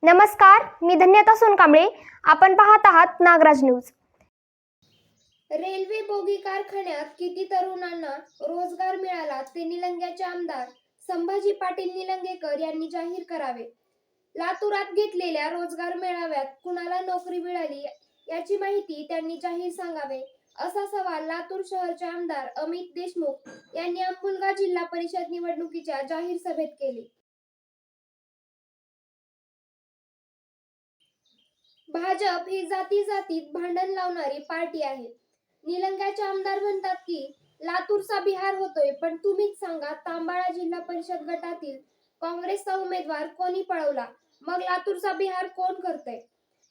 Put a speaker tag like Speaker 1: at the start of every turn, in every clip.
Speaker 1: नमस्कार, मी धन्यता सोनकांबळे. आपण पाहत आहात नागराज न्यूज.
Speaker 2: रेल्वे बोगी कारखान्यात किती तरुणांना रोजगार मिळाला ते निलंग्याचे आमदार संभाजी पाटील निलंगेकर यांनी जाहीर करावे. लातूरात घेतलेल्या रोजगार मेळाव्यात कुणाला नोकरी मिळाली याची माहिती त्यांनी जाहीर सांगावे, असा सवाल लातूर शहरचे आमदार अमित देशमुख यांनी अंबुलगा जिल्हा परिषद निवडणुकीच्या जाहीर सभेत केले. भाजप ही जातीत भांडण लावणारी पार्टी आहे. निलंग्याचे आमदार म्हणतात की लातूरचा बिहार होतोय, पण तुम्हीच सांगा, तांबाळा जिल्हा परिषद गटातील काँग्रेसचा उमेदवार कोणी पळवला? मग लातूरचा बिहार कोण करतय?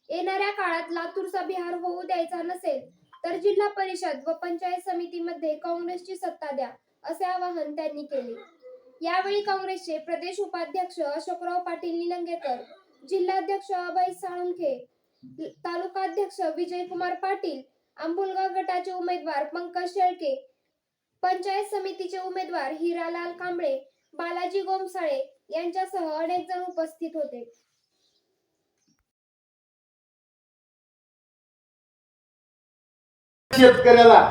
Speaker 2: येणाऱ्या काळात लातूरचा बिहार होऊ द्यायचा नसेल तर जिल्हा परिषद व पंचायत समितीमध्ये काँग्रेसची सत्ता द्या, असे आवाहन त्यांनी केले. यावेळी काँग्रेसचे प्रदेश उपाध्यक्ष अशोकराव पाटील निलंगेकर, जिल्हाध्यक्ष अभय साळुंखे, तालुकाध्यक्ष विजयकुमार पाटील, अंबुलगा गटाचे उमेदवार पंकज शेळके, पंचायत समितीचे उमेदवार हिरालाल कांबळे, बालाजी गोमसाळे यांच्यासह अनेक जण उपस्थित होते.
Speaker 3: शेतकऱ्याला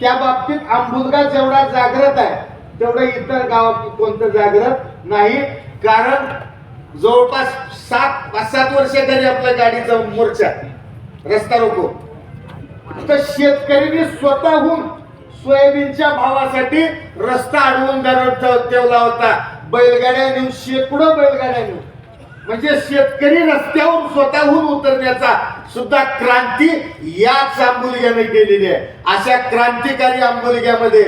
Speaker 3: त्या बाबतीत अंबुलगा जेवढा जागृत आहे तेवढं इतर गावात कोणतं जागृत नाही. कारण जवळपास 7 वर्ष तरी आपल्या गाडीचा मोर्चा रस्ता रोको, तर शेतकऱ्यांनी स्वतःहून सोयाबीनच्या भावासाठी रस्ता अडवून ठेवला होता. बैलगाड्या नेऊन, शेकडो बैलगाड्या नेऊन, म्हणजे शेतकरी रस्त्यावर स्वतःहून उतरण्याचा सुद्धा क्रांती याच आंबुलग्याने केलेली आहे. अशा क्रांतिकारी आंबुलग्यामध्ये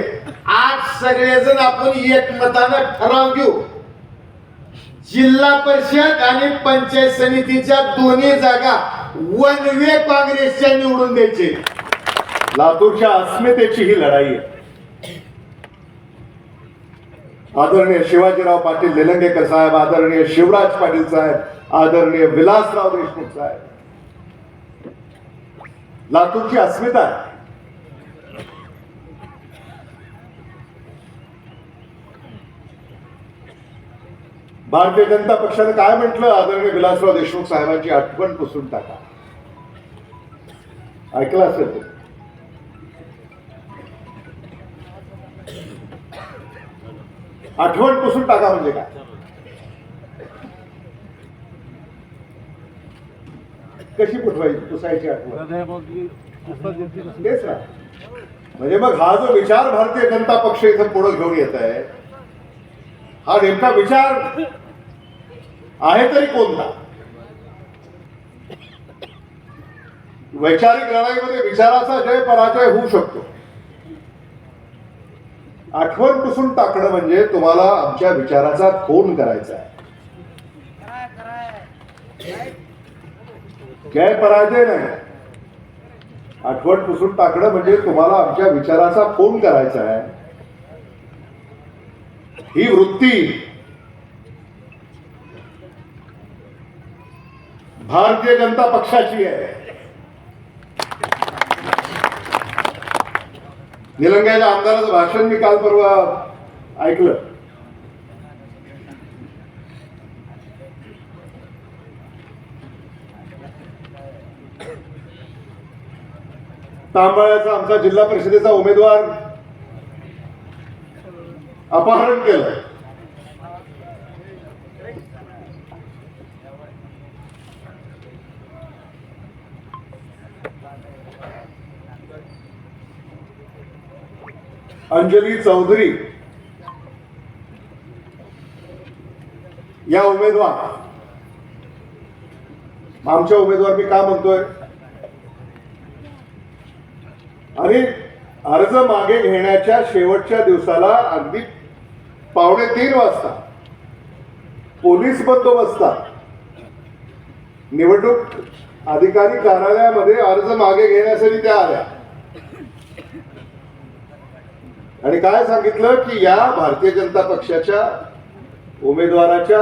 Speaker 3: आज सगळेजण आपण एकमतानं ठराव घेऊ, जिल्हा परिषद आणि पंचायत समितीच्या दोन्ही जागा वन वे काँग्रेसच्या निवडून द्यायचे.
Speaker 4: लातूरच्या अस्मितेची ही लढाई आहे. आदरणीय शिवाजीराव पाटील निलंगेकर साहेब, आदरणीय शिवराज पाटील साहेब, आदरणीय विलासराव देशमुख साहेब, लातूरची अस्मिता आहे. भारतीय जनता पक्षाने काय म्हटलं? आदरणीय विलासराव देशमुख साहेबांची आठवण पुसून टाका. ऐकलं असेल ते. आठवण पुसून टाका म्हणजे काय? कशी पुसायची आठवण? तेच ना. म्हणजे मग हा जो विचार भारतीय जनता पक्ष इथं पुढे घेऊन येत आहे, हा नेमका विचार आहे तरी कोणता? वैचारिक लढाईमध्ये विचाराचा जय पराजय होऊ शकतो. आठवण पुसून टाकणं म्हणजे तुम्हाला आमच्या विचाराचा खून करायचा आहे. जय पराजय नाही. आठवण पुसून टाकणं म्हणजे तुम्हाला आमच्या विचाराचा खून करायचा आहे. ही वृत्ती भारतीय जनता पक्षाची आहे. निलंग्याच्या आमदाराचं भाषण मी काल परवा ऐकलं. तांबाळ्याचा आमचा जिल्हा परिषदेचा उमेदवार अपहरण केलं. अंजली चौधरी या उमेदवार, आमच्या उमेदवार मी का म्हणतोय? आणि अर्ज मागे घेण्याच्या शेवटच्या दिवसाला अगदी 2:45 वाजता पोलीस बंदोबस्तात निवडणूक अधिकारी कार्यालयामध्ये अर्ज मागे घेण्यासाठी त्या आल्या आणि काय सांगितलं की या भारतीय जनता पक्षाच्या उमेदवाराच्या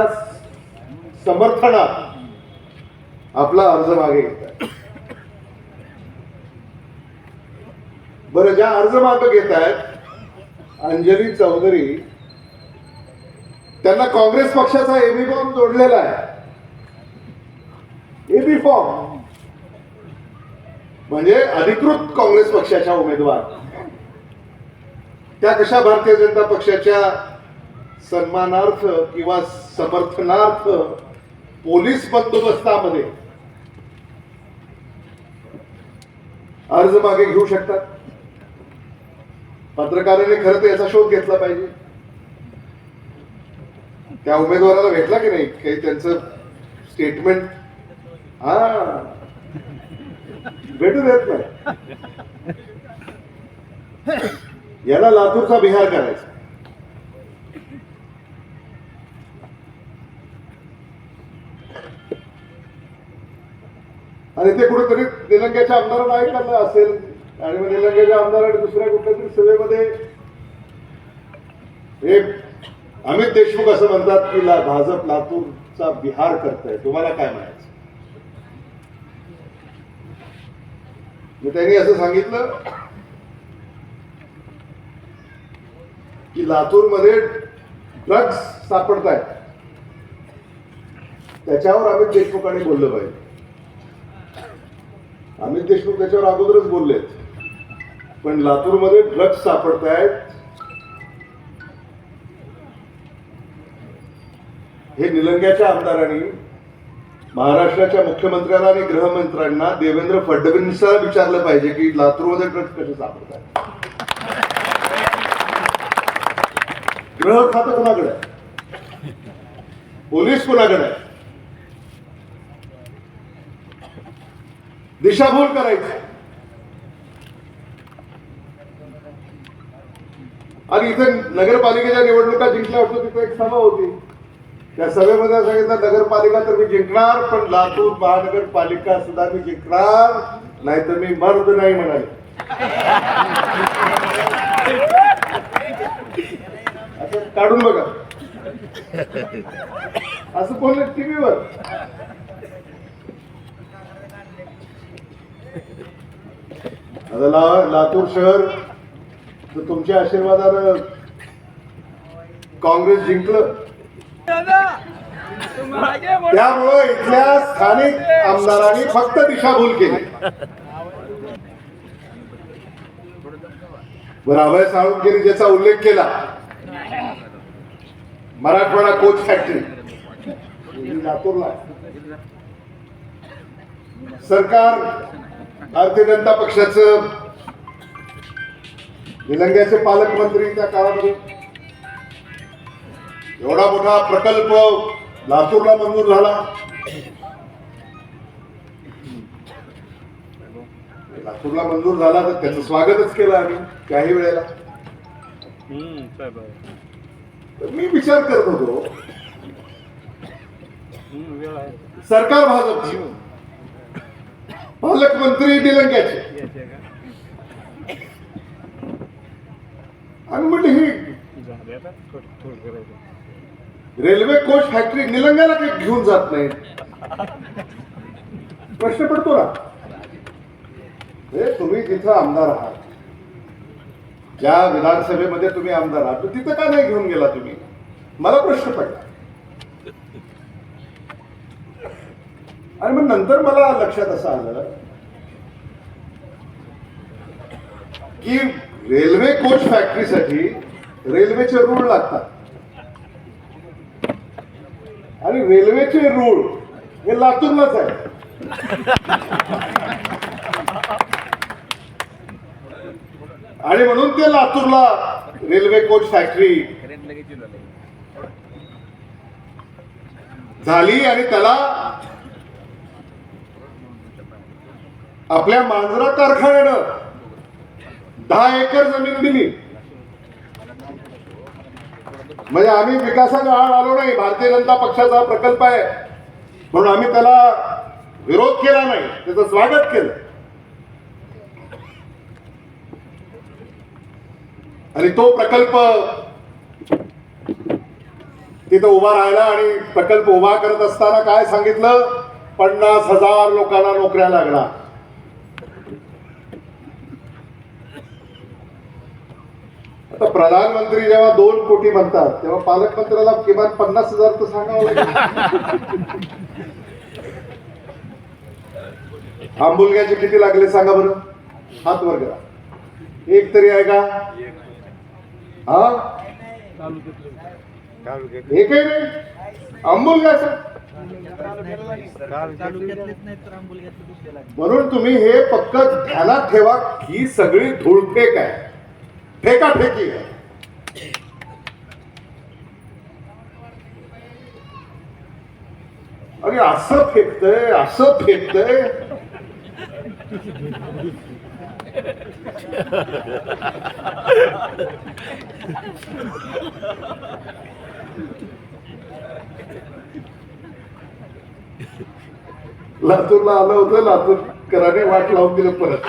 Speaker 4: समर्थनात आपला अर्ज मागे घेतात. बरं, ज्या अर्ज मागे घेत आहेत अंजली चौधरी, त्यांना काँग्रेस पक्षाचा एबी फॉर्म जोडलेला आहे. एबी फॉर्म म्हणजे अधिकृत काँग्रेस पक्षाच्या उमेदवार त्या कशा भारतीय जनता पक्षाच्या सन्मानार्थ किंवा समर्थनार्थ पोलीस बंदोबस्तामध्ये अर्ज मागे घेऊ शकतात. पत्रकारांनी खरं तर याचा शोध घेतला पाहिजे. त्या उमेदवाराला भेटला की नाही काही त्यांचं स्टेटमेंट? हा, भेटू देत नाही. याला लातूरचा बिहार करायचा. आणि ते कुठेतरी निलंग्याच्या आमदारांना ऐकलं असेल आणि मग निलंग्याच्या आमदारांनी दुसऱ्या कुठल्या तरी सभेमध्ये हे अमित देशमुख असं म्हणतात की भाजप लातूरचा बिहार करताय, तुम्हाला काय म्हणायचं? मग त्यांनी असं सांगितलं की लातूरमध्ये ड्रग्ज सापडत आहेत, त्याच्यावर अमित देशमुखांनी बोललं पाहिजे. अमित देशमुख त्याच्यावर अगोदरच बोललेत, पण लातूरमध्ये ड्रग्ज सापडत आहेत हे निलंग्याच्या आमदारांनी महाराष्ट्राच्या मुख्यमंत्र्यांना आणि गृहमंत्र्यांना देवेंद्र फडणवीसांना विचारलं पाहिजे की लातूरमध्ये ड्रग्ज कसे सापडत आहेत. गृह खातं कोणाकडे आहे? पोलीस कोणाकडे आहे? दिशाभूल करायची. आणि इथे नगरपालिकेच्या निवडणुका जिंकल्या होत्या, तिथे एक सभा होती. त्या सभेमध्ये सांगितलं नगरपालिका तर मी जिंकणार, पण लातूर महानगरपालिका सुद्धा मी जिंकणार, नाहीतर मी मर्द नाही म्हणाले. असं काढून बघा, असं बोललं टीव्हीवर. आता लातूर शहर तर तुमच्या आशीर्वादानं काँग्रेस जिंकलं, त्यामुळं इथल्या स्थानिक आमदारांनी फक्त दिशाभूल केली. बरं, अभय साळुंखेंनी ज्याचा उल्लेख केला, मराठवाडा कोच फॅक्टरी लातूरला सरकार भारतीय जनता पक्षाचं निलंग्याचे पालकमंत्री त्या काळामध्ये एवढा मोठा प्रकल्प लातूरला मंजूर झाला. लातूरला मंजूर झाला तर त्याचं स्वागतच केलं आम्ही काही वेळेला. तर मी विचार करत होतो, सरकार भाजपची, पालकमंत्री निलंग्याचे, आणि म्हटलं ही रेल्वे कोच फॅक्टरी निलंग्याला काही घेऊन जात नाही. प्रश्न पडतो ना, हे तुम्ही जिथं आमदार आहात, ज्या विधानसभेमध्ये तुम्ही आमदार आहात, तिथं का नाही घेऊन गेला तुम्ही? मला प्रश्न पडला. आणि मग नंतर मला लक्षात असं आलं की रेल्वे कोच फॅक्टरीसाठी रेल्वेचे रूळ लागतात, आणि रेल्वेचे रूळ हे लातूरलाच आहे. आणि म्हणून ते लातूरला रेल्वे कोच फॅक्टरी झाली, आणि त्याला आपल्या मांजरा कारखान्यानं 10 एकर जमीन दिली. म्हणजे आम्ही विकासाच्या आड आलो नाही, भारतीय जनता पक्षाचा प्रकल्प आहे म्हणून आम्ही त्याला विरोध केला नाही, त्याचं स्वागत केलं. आणि तो प्रकल्प तिथं उभा राहिला, आणि प्रकल्प उभा करत असताना काय सांगितलं, 50,000 लोकांना नोकऱ्या लागला. आता प्रधानमंत्री जेव्हा 2 कोटी म्हणतात, तेव्हा पालकमंत्र्याला किमान 50,000 तर सांगावं लागेल. आंबुलग्याचे किती लागले सांगा बरं, हात वर करा. एक तरी आहे का? हा, एकही नाही. आंबुलग्याचं म्हणून तुम्ही हे पक्क ध्यानात ठेवा, ही सगळी धूळफेक आहे, फेकाफेकी आहे. अरे असं फेकतय, असं फेकतय. लातूरला आलं होतं, लातूरकरांनी वाट लावून दिलं परत.